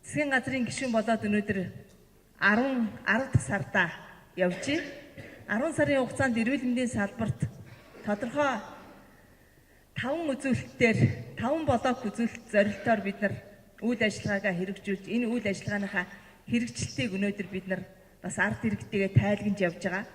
Засгийн газрын гишүүн болоод өнөөдөр 10 дахь сарда явж байна. 10 сарын хугацаанд эрүүл мэндийн салбарт тодорхой 5 үзүүлэлтээр 5 блок үзүүлэлт зорилтоор бид нар үйл ажиллагаагаа хэрэгжүүлж энэ үйл ажиллагааныхаа хэрэгжилтийг өнөөдөр бид нар бас ард иргэдтэйгээ тайлгнаж явж байгаа.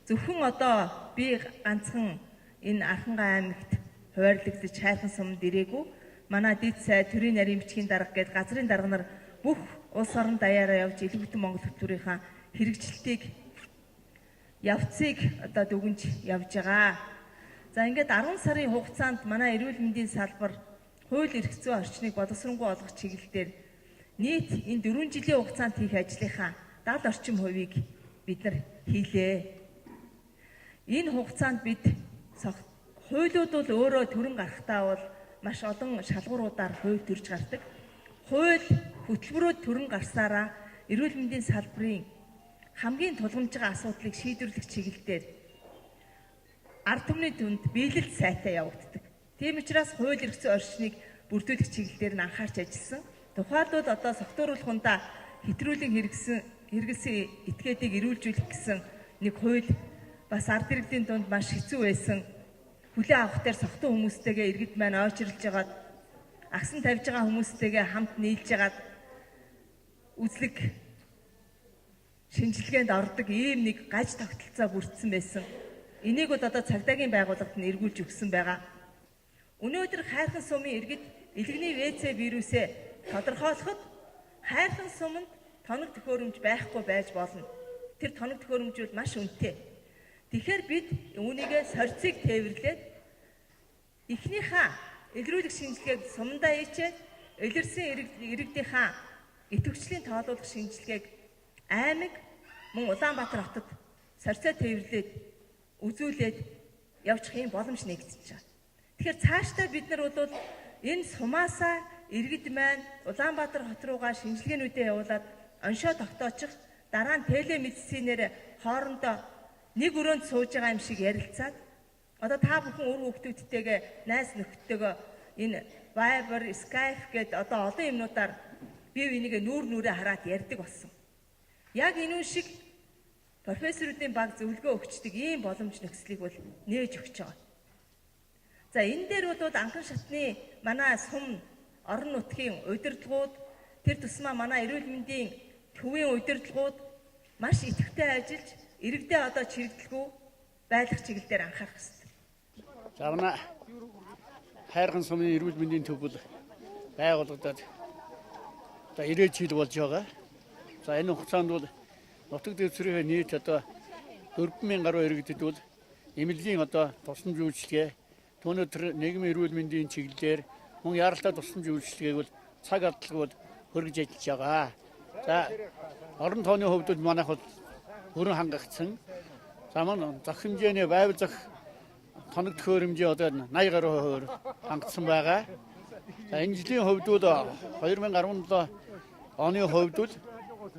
Зөвхөн одоо би ганцхан энэ Архангай аймагт хуваарлагдаж хайрхан сумд ирээгүй. Манай дэд сай төрийн нарийн бичгийн дарга гээд газрын дарга нар бүх улс орон даяараа явж илүү бүтэн Монгол хөтөлбөрийнхаа хэрэгжилтийг явцыг одоо дүгнж явж байгаа. За ингээд 10 сарын хугацаанд манай эрүүл мэндийн салбар хууль эрх зүйн орчныг боловсронгуй болгох чиглэлээр нийт энэ 4 жилийн хугацаанд хийх ажлынхаа 70 орчим хувийг бид нар хийлээ. Энэ хугацаанд бид хуулиуд бол өөрөө төрөн гарахтаа бол маш олон шалгууруудаар хууль төрж гардаг. Хууль хөтөлбөрүүд төрөн гарсараа эрүүл мэндийн салбарын хамгийн тулгамж байгаа асуудлыг шийдвэрлэх чиглэлээр ард түмний түнд биелэлт сайтай явагддаг. Тийм учраас хууль эрх зүйн орчныг бүрдүүлэх чиглэлээр нь анхаарч ажилласан. Тухайлбал одоо согтууруулахундаа хэтрүүлэн хэрэгэлсэн этгээдийг эрүүлжүүлэх гэсэн нэг хууль бас ард иргэдийн дунд маш хэцүү байсан. Хүлээ авах дээр согтуу хүмүүстэйгээ иргэд маань ойчрлж байгаад агсан тавьж байгаа хүмүүстэйгээ хамт нийлж байгаад үзлэг шинжилгээнд ордог ийм нэг гаж тогтолцоо бүрдсэн байсан. Энийг бол одоо цагдаагийн байгууллагад нь эргүүлж өгсөн байгаа. Өнөөдөр хайрхан сумын иргэд элэгний ВЦ вирусээ тодорхойлоход хайрхан суманд тоног төхөөрөмж байхгүй байж болно. Тэр тоног төхөөрөмж бол маш үнэтэй. Тэгэхээр бид үүнийгээ сорьцыг тээвэрлээд эхнийхээ илрүүлэх шинжилгээг сумдаа хийчээд илэрсэн иргэдийнхаа идэвхжлийн тоолуулах шинжилгээг аймаг мөн Улаанбаатар хотод сорьцоо тээвэрлээд үзүүлээд явчих юм боломж нэгдэж байна. Тэгэхээр цаашдаа бид нар бол энэ сумаасаа иргэд маань Улаанбаатар хот руугаа шинжилгээнүүдээ явуулаад оншоо тогтоочих, дараа нь телемедицинээр хоорондоо нэг өрөөнд сууж байгаа юм шиг ярилцаад одоо та бүхэн үр хүүхдүүдтэйгээ найз нөхдөдтэйгээ энэ Viber, Skype гээд одоо олон юмнуудаар бие бинийгээ нүрээ хараад ярьдаг болсон. Яг энэ шиг профессоруудын баг зөвлөгөө өгчдөг ийм боломж нөхцөлийг бол нээж өгч байгаа. За энэ дээр бол анхан шатны манай сум орон нутгийн удирдлагууд тэр тусмаа манай эрүүл мэндийн төвийн удирдлагууд маш идэвхтэй ажиллаж иргэдээ одоо чирэгдэлгүй байлгах чиглэлээр анхаарах хэрэгтэй. За манай хайрхан сумын эрүүл мэндийн төв бол байгуулагдаад одоо 90 жил болж байгаа. За энэ хугацаанд бол нутаг дэвсгэрийн нийт одоо 4,000 гаруй иргэдэд бол эмнэлгийн одоо тусламж үйлчилгээ түүнээр нийгмийн эрүүл мэндийн чиглэлээр мөн яралтай тусламж үйлчилгээг бол цаг алдалгүй бол хөргөж ажиллаж байгаа. За орон тооны хувьд бол манайх бол өрн хангагдсан. За мөн зах хэмжээний байвал зах тоног төхөөрөмжөө одоо 80 гаруй хангагдсан байгаа. За энэ жилийн хувьд бол 2017 оны хувьд бол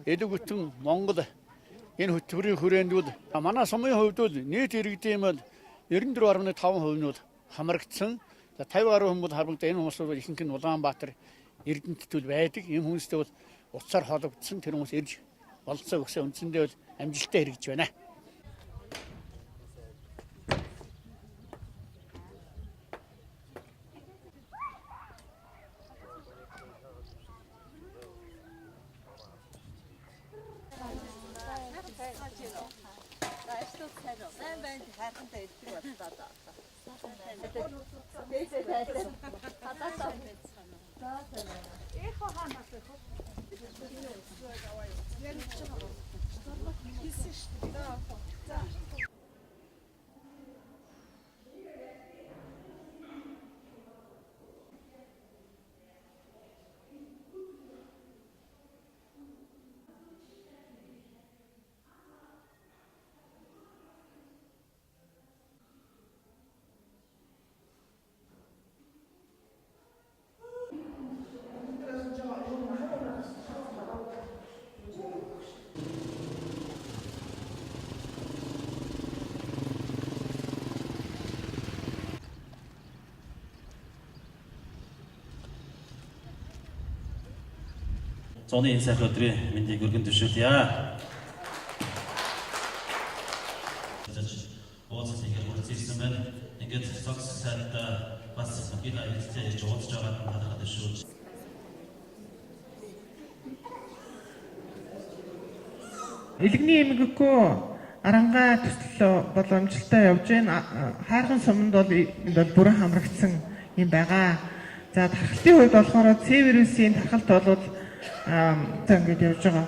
илүү бүтэн Монгол энэ хөтөлбөрийн хүрээнд бол манай сумын хувьд бол нийт иргэдийн бол 94.5% нь бол хамрагдсан. За 50 гаруй хүн бол харагдсан. Энэ хүмүүс бол ихэнх нь Улаанбаатар Эрдэнэт бол байдаг. Энэ хүмүүстэй бол утсаар холбогдсон. Тэр хүмүүс ирж болцоо өгсөн үндсэндээ бол амжилттай хэрэгж байна. Зуны энэ сайхан өдрийн мэндийг өргөн төшөөлье. Уулзалт хийгээд хүрэлцсэн байна. Ингээд цогц сайд бас бүгд аялалтай хийж уулзж байгаад талархаад шүү. Илгэний эмгэггүй арангаа төсөл бол амжилттай явж байна. Хайрхан суманд бол бүрэн хамрагдсан юм байгаа. За тархалтын хувьд болохоор С вирусын тархалт бол ингэж явж байгаа.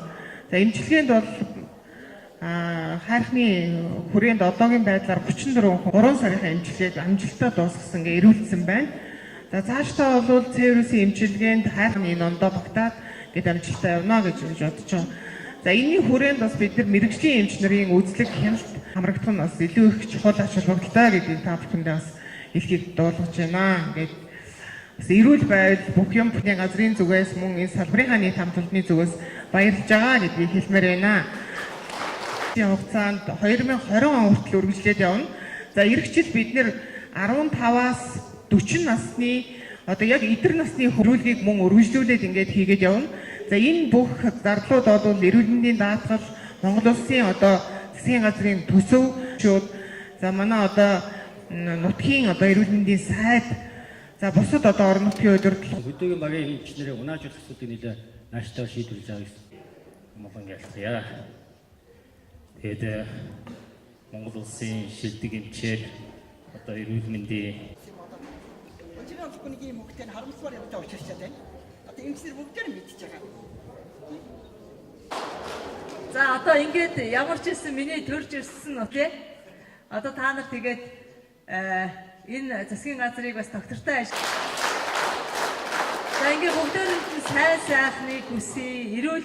За эмчилгээнд бол хайрхны хүрээнд одоогийн байдлаар 34 3 сарын эмчилгээг амжилттай дуусгасан гэж ирүүлсэн байна. За цаашдаа бол С вирусын эмчилгээнд хайрхны энэ ондоо багтаад гэд амжилттай явна гэж бодож байна. За энэний хүрээнд бас бид нар мэрэгжлийн эмч нарын үзлэг хяналт хамрагдах нь бас илүү их чухал ач холбогдолтой гэдгийг та бүхэндээ бас хэлхийг дуулгаж байна. Ингээд бас эрүүл байдал бүх юм бүхний газрын зүгээс мөн энэ салбарын хааны хамтлагны зүгээс баярлж байгаа гэдгийг хэлмээр байна. Энэ хугацаанд 2020 он хүртэл үргэлжлээд явна. За эх жил бид нэр 15-аас 40 насны одоо яг эдэр насны хөрвүүлгийг мөн үргэлжлүүлээд ингээд хийгээд явна. За энэ бүх зардлууд бол эрүүл мэндийн даатгал, Монгол Улсын одоо засгийн газрын төсөв шүүд, за манай одоо нутгийн одоо эрүүл мэндийн сайд, за бусад одоо орон нутгийн удирдлага хөдөөгийн багийн эмчнэрээ унаажуулах асуудыг нэлээд нааштай шийдвэрлэж байгаа гэсэн Монгол ялцгая. Тэгээд Монгол Улсын шилдэг эмчээр одоо эрүүл мэндийн 어지러운 분위기 목태는 하루스와리 없다 오셨어야 одоо эмчнэр бүгдээр мэдчихэж байгаа. За одоо ингээд ямар ч хэлсэн миний төрж ирсэн нь тий. Одоо та нар тэгээд энэ засгийн газрыг бас доктортой ажил. За ингээд бүгдээр нь сайн сайхныг хүсье. Эрүүл